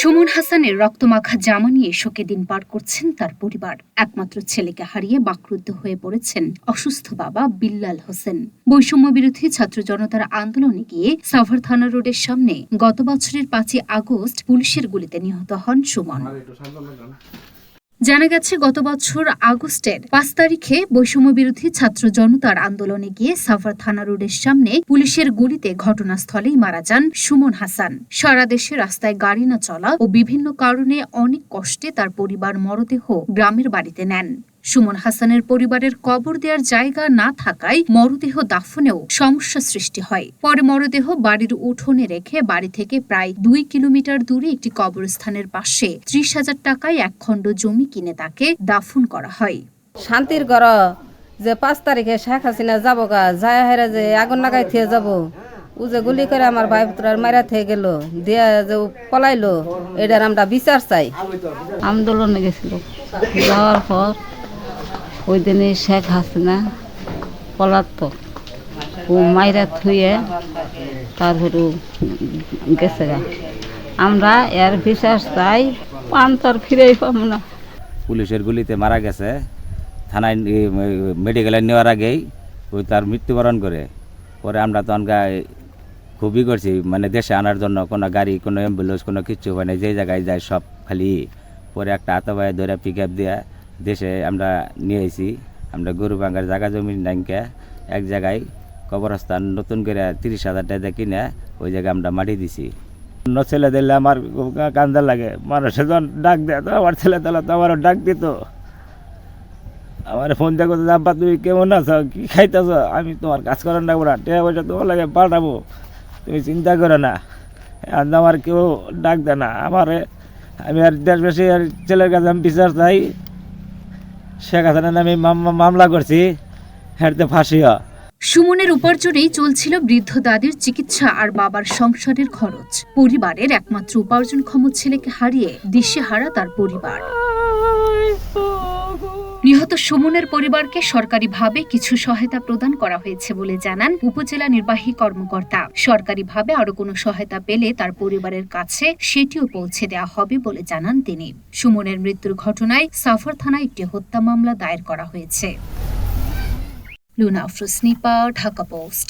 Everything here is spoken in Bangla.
সুমন হাসানের রক্তমাখা জামা নিয়ে শোকে দিন পার করছেন তার পরিবার। একমাত্র ছেলেকে হারিয়ে বাকরুদ্ধ হয়ে পড়েছেন অসুস্থ বাবা বিল্লাল হোসেন। বৈষম্য বিরোধী ছাত্র জনতার আন্দোলনে গিয়ে সাভার থানা রোডের সামনে গত বছরের 5 আগস্ট পুলিশের গুলিতে নিহত হন সুমন। জানা গেছে, গত বছর আগস্টের 5 তারিখে বৈষম্য বিরোধী ছাত্র জনতার আন্দোলনে গিয়ে সাভার থানা রোডের সামনে পুলিশের গুলিতে ঘটনাস্থলেই মারা যান সুমন হাসান। সারা দেশে রাস্তায় গাড়ি না চলা ও বিভিন্ন কারণে অনেক কষ্টে তার পরিবার মরদেহ গ্রামের বাড়িতে নেন। সুমন হাসানের পরিবারের কবর দেওয়ার জায়গা না থাকায় মরদেহ দাফনেও সমস্যা সৃষ্টি হয়। পরে মরদেহ বাড়ির উঠোনে রেখে বাড়ি থেকে প্রায় 2 কিলোমিটার দূরে একটি কবরস্থানের পাশে 30,000 টাকায় এক খণ্ড জমি কিনে তাকে দাফন করা হয়। শান্তির ঘর যে 5 তারিখে শেখ হাসিনা যাবো গা যায় হেরে যে আগুন লাগাই থেকে যাবো, ও যে গুলি করে আমার ভাই পুত্রার মারা থেকে গেল দিয়া যে পলাইলো, এটার আমরা বিচার চাই। আন্দোলনে গেছিল, যাওয়ার পর ওই দিনে শেখ হাসিনা পলাতক ও মাইরা থুয়ে তারপরে গেছে গা। আমরা এর বিচার চাই, পান্তর ফিরেই পাবো না। পুলিশের গুলিতে মারা গেছে, থানায় মেডিকেলে নেওয়ার আগেই ওই তার মৃত্যুবরণ করে। পরে আমরা তো খুবই করছি, মানে দেশে আনার জন্য কোনো গাড়ি, কোনো অ্যাম্বুলেন্স, কোনো কিছু হয় না, যে জায়গায় যায় সব খালি। পরে একটা আতবায় ধরে পিক আপ দিয়ে দেশে আমরা নিয়ে এসেছি। আমরা গরু ভাঙ্গার জায়গা জমি নাইকে এক জায়গায় কবরস্থান নতুন করে 30,000 টাকা কিনে ওই জায়গায় আমরা মাটি দিছি। অন্য ছেলে দিলে আমার কান্দা লাগে, মানুষের যখন ডাক দেয় তো আমার ছেলে দিলে তো আমারও ডাক দিত। আমার ফোন দিয়ে করতে, আব্বা তুমি কেমন আছো, কি খাইতেছ, আমি তোমার কাজ করার না ওরা টাকা পয়সা তোমার লাগে পাঠাবো, তুমি চিন্তা করো না। আমার কেউ ডাক দেয় না আমারে। আমি আর দেশবাসী আর ছেলের কাছে আমি বিচার চাই। শেখ হাসিনার নামে মামলা করছি, হেঁটে ফাঁসি হয়। সুমনের উপার্জনেই চলছিল বৃদ্ধ দাদির চিকিৎসা আর বাবার সংসারের খরচ। পরিবারের একমাত্র উপার্জনক্ষম ছেলেকে হারিয়ে দিশেহারা তার পরিবার। নিহত সুমনের পরিবারকে সরকারিভাবে কিছু সহায়তা প্রদান করা হয়েছে বলে জানান উপজেলা নির্বাহী কর্মকর্তা। সরকারিভাবে আরো কোনো সহায়তা পেলে তার পরিবারের কাছে সেটিও পৌঁছে দেওয়া হবে বলে জানান তিনি। সুমনের মৃত্যুর ঘটনায় সাভার থানায় একটি হত্যা মামলা দায়ের করা হয়েছে। লুনা আফরোজ নিপা, ঢাকা পোস্ট।